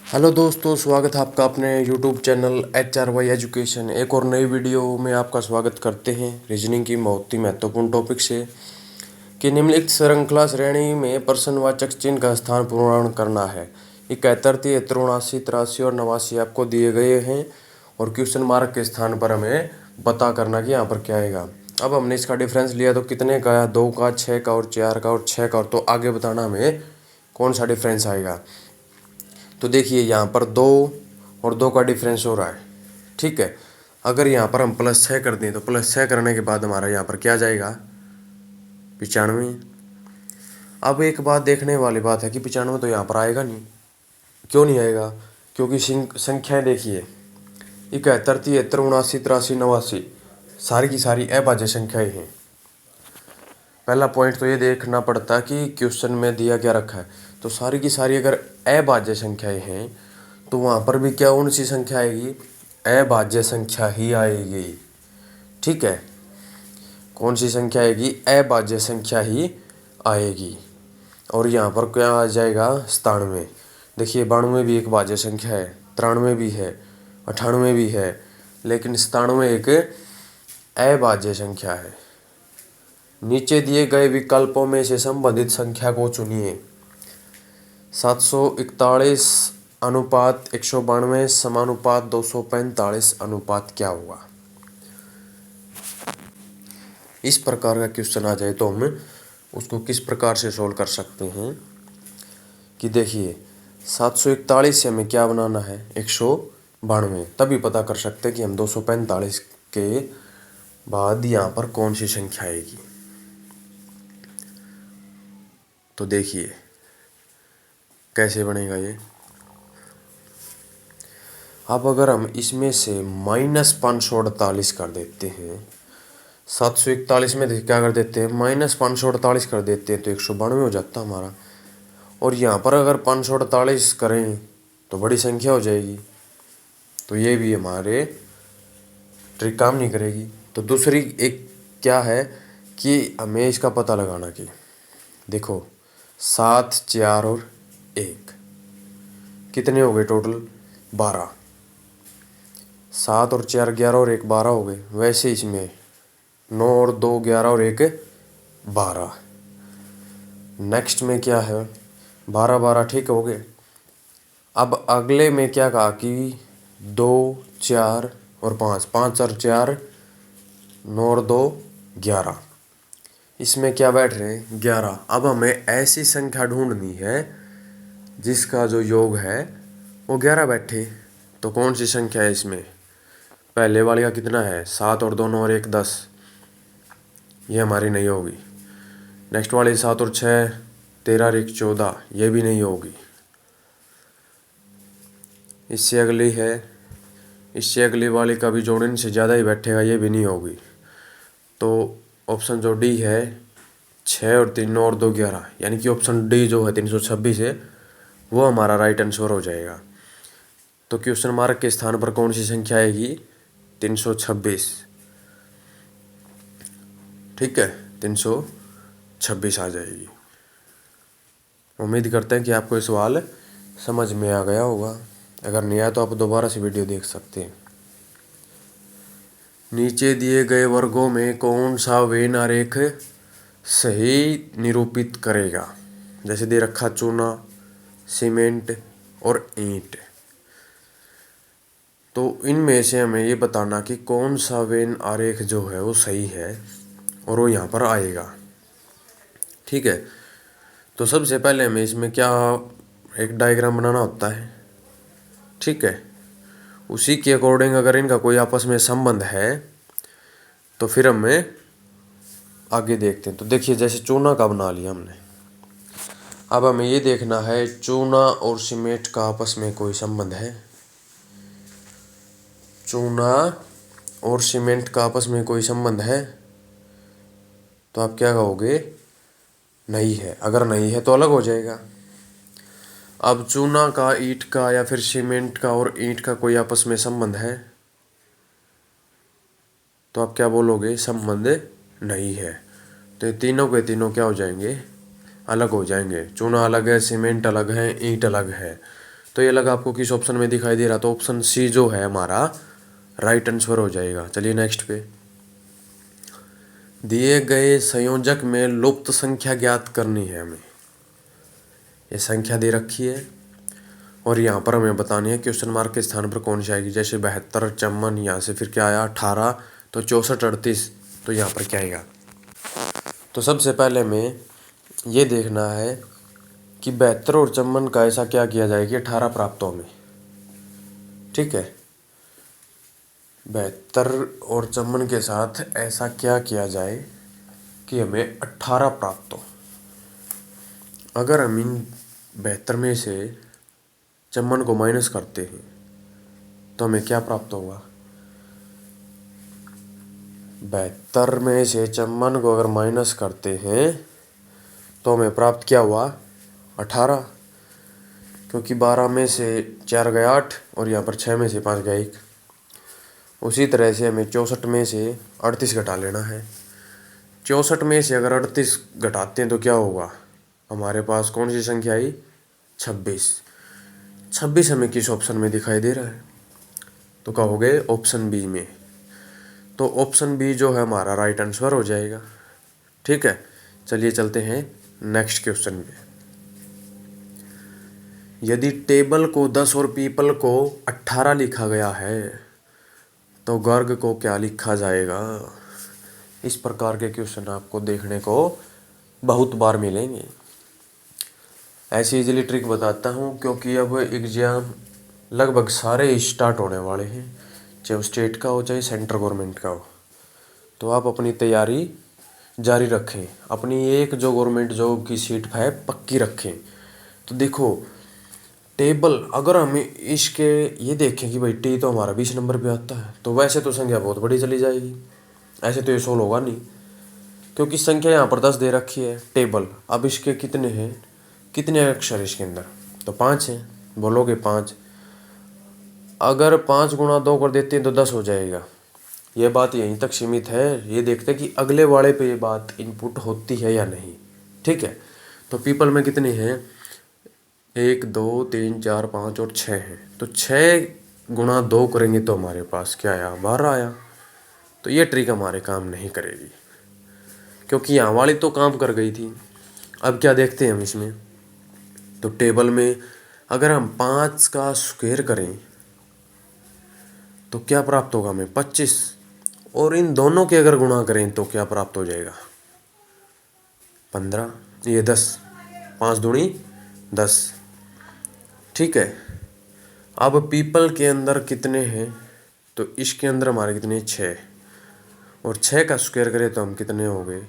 Hello दोस्तों, स्वागत है आपका अपने यूट्यूब चैनल HRY एजुकेशन। एक और नई वीडियो में आपका स्वागत करते हैं। रीजनिंग की बहुत ही महत्वपूर्ण टॉपिक से कि निम्नलिखित श्रृंखला श्रेणी में प्रश्नवाचक चिन्ह का स्थान पूर्ण करना है। 71, 73, 79, 83 और 89 आपको दिए गए हैं और क्वेश्चन मार्क के स्थान पर हमें पता करना कि यहाँ पर क्या आएगा। अब हमने इसका डिफरेंस लिया तो कितने का है, 2 का, 6 का और 4 का और 6 का, और तो आगे बताना हमें कौन सा डिफरेंस आएगा। तो देखिए यहाँ पर 2 और 2 का डिफरेंस हो रहा है, ठीक है। अगर यहाँ पर हम +6 कर दें तो +6 करने के बाद हमारा यहाँ पर क्या जाएगा, 95। अब एक बात देखने वाली बात है कि 95 तो यहाँ पर आएगा नहीं। क्यों नहीं आएगा? क्योंकि संख्याएं देखिए, 71, 73, 79, 83, 89 सारी की सारी अभाज्य संख्याएं हैं। पहला पॉइंट तो ये देखना पड़ता कि क्वेश्चन में दिया क्या रखा है। तो सारी की सारी अगर अभाज्य संख्याएं हैं तो वहाँ पर भी क्या कौन सी संख्या आएगी, अभाज्य संख्या ही आएगी, ठीक है। कौन सी संख्या आएगी, अभाज्य संख्या ही आएगी। और यहाँ पर क्या आ जाएगा, 97। देखिए 92 भी एक भाज्य संख्या है, 93 भी है, 98 भी है, लेकिन 97 एक अभाज्य संख्या है। नीचे दिए गए विकल्पों में से संबंधित संख्या को चुनिए। 741 अनुपात 192 समानुपात 245 अनुपात क्या होगा। इस प्रकार का क्वेश्चन आ जाए तो हम उसको किस प्रकार से सोल्व कर सकते हैं कि देखिए 741 से हमें क्या बनाना है, 192, तभी पता कर सकते हैं कि हम 245 के बाद यहाँ पर कौन सी संख्या आएगी। तो देखिए कैसे बनेगा ये। अब अगर हम इसमें से -548 कर देते हैं, 741 में क्या कर देते हैं, -548 कर देते हैं तो 192 हो जाता हमारा। और यहाँ पर अगर 548 करें तो बड़ी संख्या हो जाएगी, तो ये भी हमारे ट्रिक काम नहीं करेगी। तो दूसरी एक क्या है कि हमें इसका पता लगाना कि देखो 7, 4 और 1 कितने हो गए टोटल, 12। 7 और 4 11 और 1 12 हो गए। वैसे इसमें 9 और 2 11 और 1 12। नेक्स्ट में क्या है, 12 12 ठीक हो गए। अब अगले में क्या कहा कि 2 4 और 5, 5 और 4 9 और 2 11। इसमें क्या बैठ रहे हैं, 11। अब हमें ऐसी संख्या ढूंढनी है जिसका जो योग है वो 11 बैठे। तो कौन सी संख्या है इसमें, पहले वाले का कितना है, 7 और 2 9 और 1 10, ये हमारी नहीं होगी। नेक्स्ट वाली 7 और 6 13 और 1 14, ये भी नहीं होगी। इससे अगली है, इससे अगली वाली का भी जोड़ने से ज़्यादा ही बैठेगा, ये भी नहीं होगी। तो ऑप्शन जो डी है 6 और 3 9 और 2 11, यानी कि ऑप्शन डी जो है 326 है, वो हमारा राइट आंसर हो जाएगा। तो क्वेश्चन मार्क के स्थान पर कौन सी संख्या आएगी, 326, ठीक है, 326 आ जाएगी। उम्मीद करते हैं कि आपको ये सवाल समझ में आ गया होगा। अगर नहीं आया तो आप दोबारा से वीडियो देख सकते हैं। नीचे दिए गए वर्गों में कौन सा वेन आरेख सही निरूपित करेगा। जैसे दे रखा चूना, सीमेंट और ईंट। तो इनमें से हमें ये बताना कि कौन सा वेन आरेख जो है वो सही है और वो यहाँ पर आएगा, ठीक है। तो सबसे पहले हमें इसमें क्या एक डायग्राम बनाना होता है, ठीक है। उसी के अकॉर्डिंग अगर इनका कोई आपस में संबंध है तो फिर हमें आगे देखते हैं। तो देखिए जैसे चूना का बना लिया हमने, अब हमें ये देखना है चूना और सीमेंट का आपस में कोई संबंध है। चूना और सीमेंट का आपस में कोई संबंध है, तो आप क्या कहोगे, नहीं है। अगर नहीं है तो अलग हो जाएगा। अब चूना का ईंट का या फिर सीमेंट का और ईंट का कोई आपस में संबंध है, तो आप क्या बोलोगे, संबंध नहीं है। तो तीनों के तीनों क्या हो जाएंगे, अलग हो जाएंगे। चूना अलग है, सीमेंट अलग है, ईंट अलग है। तो ये लगा आपको किस ऑप्शन में दिखाई दे रहा, तो ऑप्शन सी जो है हमारा राइट आंसर हो जाएगा। चलिए नेक्स्ट पे, दिए गए संयोजक में लुप्त संख्या ज्ञात करनी है हमें। ये संख्या दे रखी है और यहाँ पर हमें बतानी है क्वेश्चन मार्क के स्थान पर कौन सी आएगी। जैसे 72, 54, यहाँ से फिर क्या आया 18, तो 64, 38, तो यहाँ पर क्या आएगा। तो सबसे पहले हमें ये देखना है कि 72 और 54 का ऐसा क्या किया जाए कि 18 प्राप्त हो हमें। ठीक है, 72 और 54 के साथ ऐसा क्या किया जाए कि हमें 18 प्राप्त हो। अगर हम इन 72 में से 54 को माइनस करते हैं तो हमें क्या प्राप्त होगा। 72 में से 54 को अगर माइनस करते हैं तो हमें प्राप्त क्या हुआ 18, क्योंकि 12 में से 4 गए 8 और यहाँ पर 6 में से 5 गए 1। उसी तरह से हमें 64 में से 38 घटा लेना है। 64 में से अगर 38 घटाते हैं तो क्या होगा, हमारे पास कौन सी संख्या आई 26। 26 हमें किस ऑप्शन में दिखाई दे रहा है, तो कहोगे ऑप्शन बी में। तो ऑप्शन बी जो है हमारा राइट आंसर हो जाएगा। ठीक है, चलिए चलते हैं नेक्स्ट क्वेश्चन पे। यदि टेबल को 10 और पीपल को 18 लिखा गया है तो गर्ग को क्या लिखा जाएगा। इस प्रकार के क्वेश्चन आपको देखने को बहुत बार मिलेंगे। ऐसी इजीली ट्रिक बताता हूँ क्योंकि अब एग्जाम लगभग सारे स्टार्ट होने वाले हैं, चाहे स्टेट का हो चाहे सेंट्रल गवर्नमेंट का हो। तो आप अपनी तैयारी जारी रखें, अपनी एक जो गवर्नमेंट जॉब की सीट है पक्की रखें। तो देखो टेबल अगर हम इसके ये देखें कि भाई टी तो हमारा 20 नंबर पे आता है, तो वैसे तो संख्या बहुत बड़ी चली जाएगी, ऐसे तो ये सोल्व होगा नहीं, क्योंकि संख्या यहाँ पर 10 दे रखी है टेबल। अब इसके कितने हैं, कितने अक्षर इसके अंदर, तो 5 हैं। बोलोगे 5, अगर 5 गुणा 2 कर देते हैं तो 10 हो जाएगा। ये बात यहीं तक सीमित है, ये देखते हैं कि अगले वाले पे ये बात इनपुट होती है या नहीं। ठीक है, तो पीपल में कितने हैं 1, 2, 3, 4, 5 और 6 हैं। तो 6 गुणा 2 करेंगे तो हमारे पास क्या आया 12 आया। तो ये ट्रिक हमारे काम नहीं करेगी, क्योंकि यहाँ वाली तो काम कर गई थी। अब क्या देखते हैं हम इसमें, तो टेबल में अगर हम 5 का स्क्वायर करें तो क्या प्राप्त होगा हमें 25, और इन दोनों के अगर गुणा करें तो क्या प्राप्त हो जाएगा 15, ये 10, 5 दूनी 10। ठीक है, अब पीपल के अंदर कितने हैं, तो इसके अंदर हमारे कितने 6, और 6 का स्क्वायर करें तो हम कितने हो गए,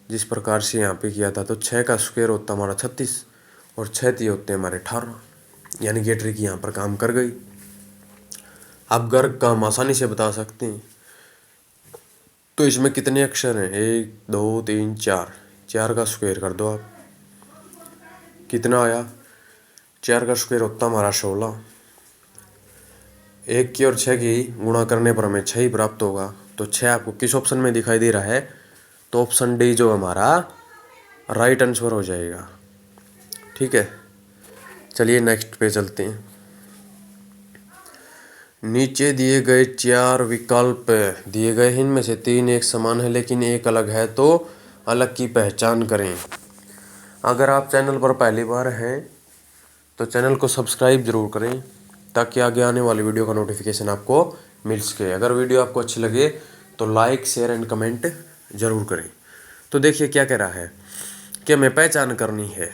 जिस प्रकार से यहाँ पे किया था तो 6 का स्क्वायर होता हमारा 36 और 6 तीन होते हैं हमारे 18, यानी कि ट्रिक यहाँ पर काम कर गई। आप गर्ग का हम आसानी से बता सकते हैं। तो इसमें कितने अक्षर हैं 1, 2, 3, 4, 4 का स्क्वायर कर दो आप, कितना आया 4 का स्क्वायर होता हमारा 16। 1 की और 6 की गुणा करने पर हमें 6 ही प्राप्त होगा। तो 6 आपको किस ऑप्शन में दिखाई दे रहा है, तो ऑप्शन डी जो हमारा राइट आंसर हो जाएगा। ठीक है, चलिए नेक्स्ट पे चलते हैं। नीचे दिए गए 4 विकल्प दिए गए हैं, इनमें से 3 एक समान है लेकिन एक अलग है, तो अलग की पहचान करें। अगर आप चैनल पर पहली बार हैं तो चैनल को सब्सक्राइब जरूर करें ताकि आगे आने वाली वीडियो का नोटिफिकेशन आपको मिल सके। अगर वीडियो आपको अच्छी लगे तो लाइक, शेयर एंड कमेंट जरूर करें। तो देखिए क्या कह रहा है कि हमें पहचान करनी है।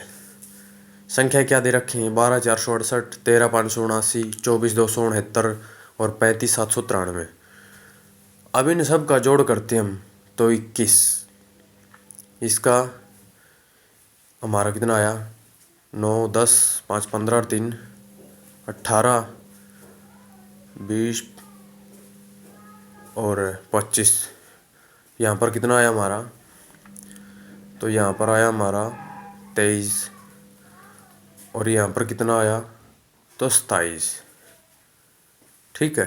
संख्या क्या दे रखे हैं 12, 468, 13, 579, 24, 269 और 35, 793। अब इन सब का जोड़ करते हम तो 21। इसका हमारा कितना आया 9, 10, 5, 15, 3, 18, 20 और 25। यहाँ पर कितना आया हमारा, तो यहाँ पर आया हमारा 23 और यहाँ पर कितना आया तो 27। ठीक है,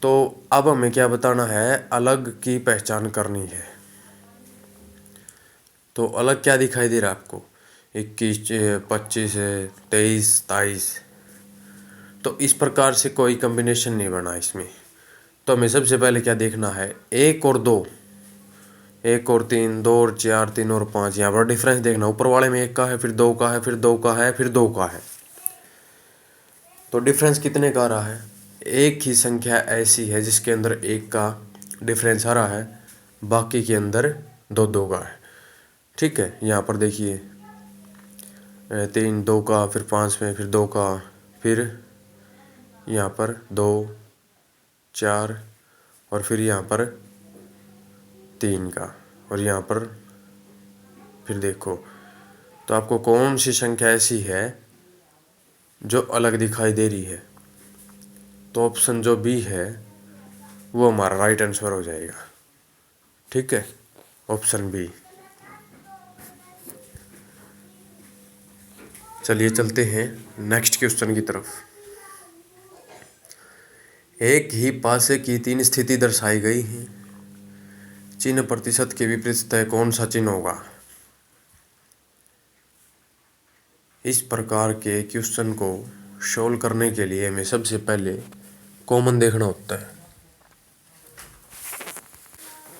तो अब हमें क्या बताना है, अलग की पहचान करनी है। तो अलग क्या दिखाई दे रहा है आपको, 21, 25 है, 23, 22। तो इस प्रकार से कोई कॉम्बिनेशन नहीं बना इसमें। तो हमें सबसे पहले क्या देखना है, 1 और 2, 1 और 3, 2 और 4, 3 और 5। यहाँ पर डिफरेंस देखना, ऊपर वाले में 1 का है, फिर 2 का है, फिर 2 का है, फिर 2 का है। तो डिफरेंस कितने का आ रहा है? एक ही संख्या ऐसी है जिसके अंदर 1 का डिफरेंस आ रहा है, बाकी के अंदर 2 का है। ठीक है, यहाँ पर देखिए 3, 2 का, फिर 5 में, फिर 2 का, फिर यहाँ पर 2, 4 और फिर यहाँ पर 3 का, और यहाँ पर फिर देखो। तो आपको कौन सी संख्या ऐसी है जो अलग दिखाई दे रही है? तो ऑप्शन जो बी है वो हमारा राइट आंसर हो जाएगा। ठीक है, ऑप्शन बी। चलिए चलते हैं नेक्स्ट क्वेश्चन की तरफ। एक ही पासे की 3 स्थिति दर्शाई गई है, चिन्ह प्रतिशत के विपरीत तय कौन सा चिन्ह होगा? इस प्रकार के क्वेश्चन को सोल्व करने के लिए हमें सबसे पहले कॉमन देखना होता है।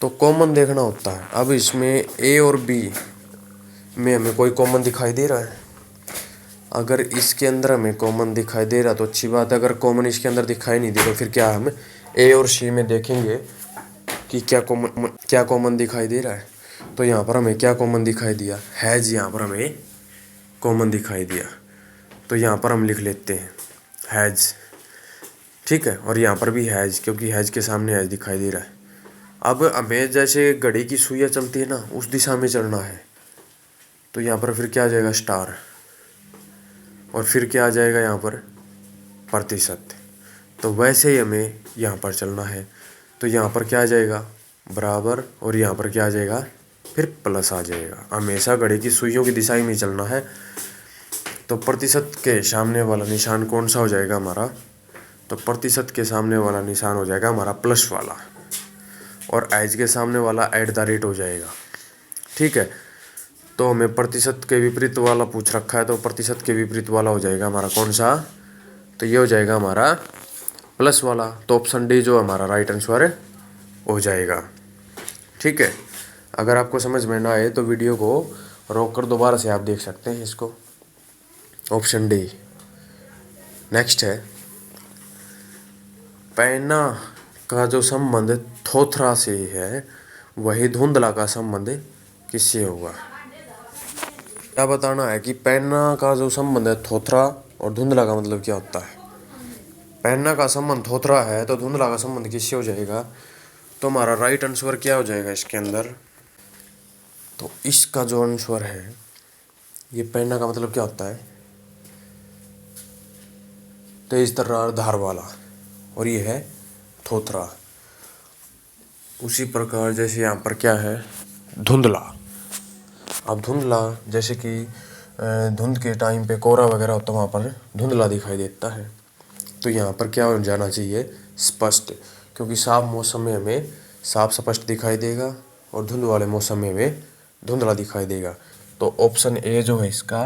तो कॉमन देखना होता है। अब इसमें ए और बी में हमें कोई कॉमन दिखाई दे रहा है। अगर इसके अंदर हमें कॉमन दिखाई दे रहा तो अच्छी बात है। अगर कॉमन इसके अंदर दिखाई नहीं दे तो फिर क्या हम ए और सी में देखेंगे कि क्या कॉमन दिखाई दे रहा है। तो यहाँ पर हमें क्या कॉमन दिखाई दिया? हैज। यहाँ पर हमें कॉमन दिखाई दिया, तो यहाँ पर हम लिख लेते हैं हैज। ठीक है, और यहाँ पर भी हैज, क्योंकि हैज के सामने हैज दिखाई दे रहा है। अब हमें जैसे घड़ी की सुइयाँ चलती है ना, उस दिशा में चलना है। तो यहाँ पर फिर क्या आ जाएगा? स्टार। और फिर क्या आ जाएगा यहाँ पर? प्रतिशत। तो वैसे ही हमें यहाँ पर चलना है। तो यहाँ पर क्या आ जाएगा? बराबर। और यहाँ पर क्या आ जाएगा? फिर प्लस आ जाएगा। हमेशा घड़ी की सुइयों की दिशा में चलना है। तो प्रतिशत के सामने वाला निशान कौन सा हो जाएगा हमारा? तो प्रतिशत के सामने वाला निशान हो जाएगा हमारा प्लस वाला, और एज के सामने वाला @ हो जाएगा। ठीक है, तो हमें प्रतिशत के विपरीत वाला पूछ रखा है, तो प्रतिशत के विपरीत वाला हो जाएगा हमारा कौन सा? तो ये हो जाएगा हमारा प्लस वाला। तो ऑप्शन डी जो हमारा राइट आंसर हो जाएगा। ठीक है, अगर आपको समझ में ना आए तो वीडियो को रोक कर दोबारा से आप देख सकते हैं इसको। Option D. नेक्स्ट है, पैना का जो संबंध थोथरा से है वही धुंधला का संबंध किससे होगा? क्या बताना है कि पैना का जो संबंध है थोथरा और धुंधला का मतलब क्या होता है। पैना का संबंध थोथरा है तो धुंधला का संबंध किससे हो जाएगा? तो हमारा राइट आंसर क्या हो जाएगा इसके अंदर? तो इसका जो आंसर है, ये पैना का मतलब क्या होता है? तेज तर्रार धार वाला, और ये है थोथरा। उसी प्रकार जैसे यहाँ पर क्या है? धुंधला। अब धुंधला जैसे कि धुंध के टाइम पे कोहरा वगैरह होता है, वहाँ पर धुंधला दिखाई देता है। तो यहाँ पर क्या हो जाना चाहिए? स्पष्ट, क्योंकि साफ मौसम में हमें साफ स्पष्ट दिखाई देगा और धुंध वाले मौसम में हमें धुंधला दिखाई देगा। तो ऑप्शन ए जो है इसका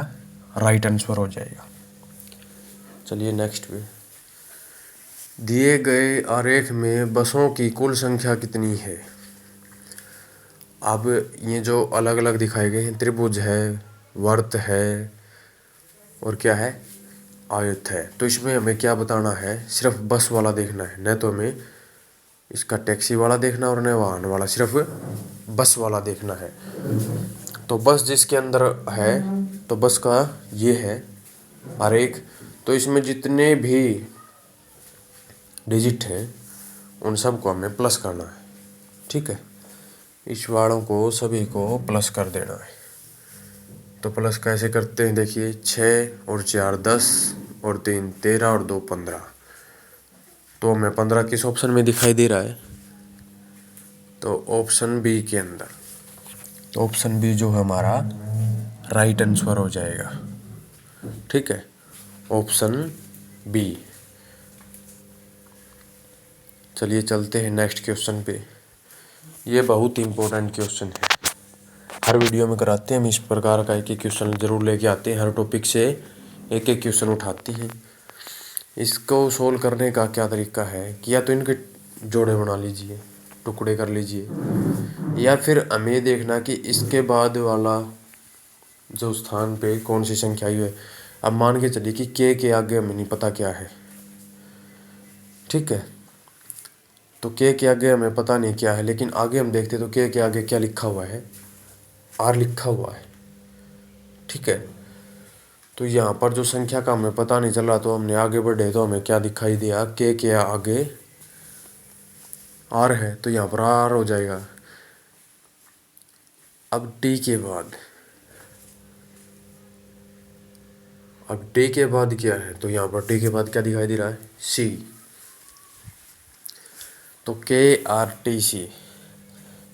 राइट आंसर हो जाएगा। चलिए नेक्स्ट पे, दिए गए आरेख में बसों की कुल संख्या कितनी है? अब ये जो अलग अलग दिखाए गए हैं, त्रिभुज है, वर्त है, और क्या है? आयत है। तो इसमें हमें क्या बताना है? सिर्फ बस वाला देखना है, न तो हमें इसका टैक्सी वाला देखना और न वाहन वाला, सिर्फ बस वाला देखना है। तो बस जिसके अंदर है, तो बस का ये है आरेख। तो इसमें जितने भी डिजिट हैं उन सबको हमें प्लस करना है। ठीक है, इस वालों को सभी को प्लस कर देना है। तो प्लस कैसे करते हैं? देखिए, 6 और 4 10 और 3 13 और 2 15। तो हमें 15 किस ऑप्शन में दिखाई दे रहा है? तो ऑप्शन बी के अंदर। तो ऑप्शन बी जो हमारा राइट आंसर हो जाएगा। ठीक है, ऑप्शन बी। चलिए चलते हैं नेक्स्ट क्वेश्चन पे। ये बहुत इंपॉर्टेंट क्वेश्चन है। हर वीडियो में कराते हैं हम इस प्रकार का एक एक क्वेश्चन ज़रूर लेके आते हैं, हर टॉपिक से एक एक क्वेश्चन उठाते हैं। इसको सोल्व करने का क्या तरीका है कि या तो इनके जोड़े बना लीजिए, टुकड़े कर लीजिए, या फिर हमें देखना कि इसके बाद वाला जो स्थान पे कौन सी संख्या आई है। अब मान के चलिए कि के आगे हमें नहीं पता क्या है, ठीक है, तो के आगे हमें पता नहीं क्या है, लेकिन आगे हम देखते तो के आगे क्या लिखा हुआ है, आर लिखा हुआ है, ठीक है। तो यहाँ पर जो संख्या का हमें पता नहीं चल रहा, तो हमने आगे बढ़े तो हमें क्या दिखाई दिया, के आगे आर है, तो यहाँ पर आर हो जाएगा। अब टी के बाद, अब टी के बाद क्या है, तो यहाँ पर टी के बाद क्या दिखाई दे रहा है, सी। तो के आर टी सी,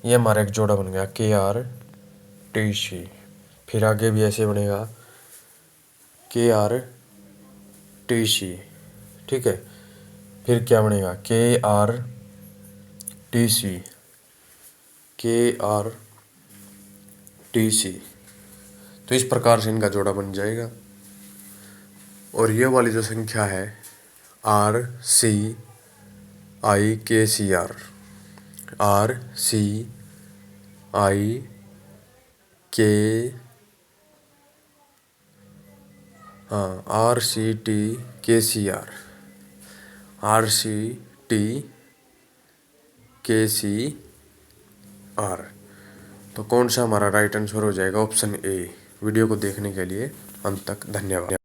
ये हमारा एक जोड़ा बन गया, के आर टी सी। फिर आगे भी ऐसे बनेगा, के आर टी सी, ठीक है। फिर क्या बनेगा, के आर टी सी, के आर टी सी। तो इस प्रकार से इनका जोड़ा बन जाएगा। और ये वाली जो संख्या है, आर सी आई के सी आर, आर सी आई के, हाँ, are C T K C R, R C T K C are. तो कौन सा हमारा राइट आंसर हो जाएगा, ऑप्शन ए। वीडियो को देखने के लिए अंत तक धन्यवाद।